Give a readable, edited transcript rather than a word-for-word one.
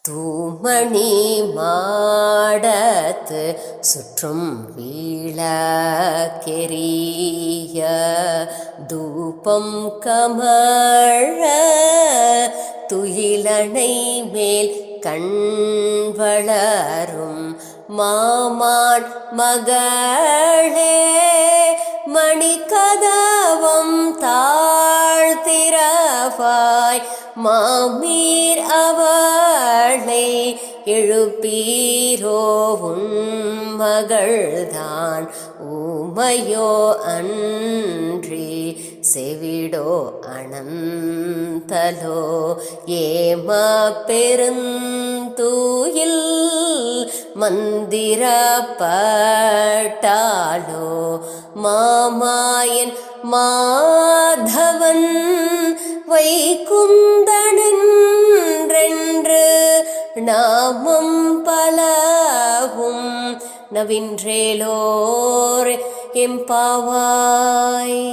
தூமணி மாடத்து சுற்றும் வீழக்கெரிய தூபம் கமழ துயிலணை மேல் கண் வளரும் மாமான் மகளே மணிக்கதவம் தாழ்த்திரவாய் மாமீர் அவளை எழுப்பீரோ உன் மகள்தான் ஊமையோ அன்றி செவிடோ அனந்தலோ ஏம பெருந்தூயில் மந்திரப்பட்டாலோ மாமாயன் மாதவன் வைகுந்தனென்றென்று நாமம் பலவும் நவின்றேலோர் எம்பாவாய்.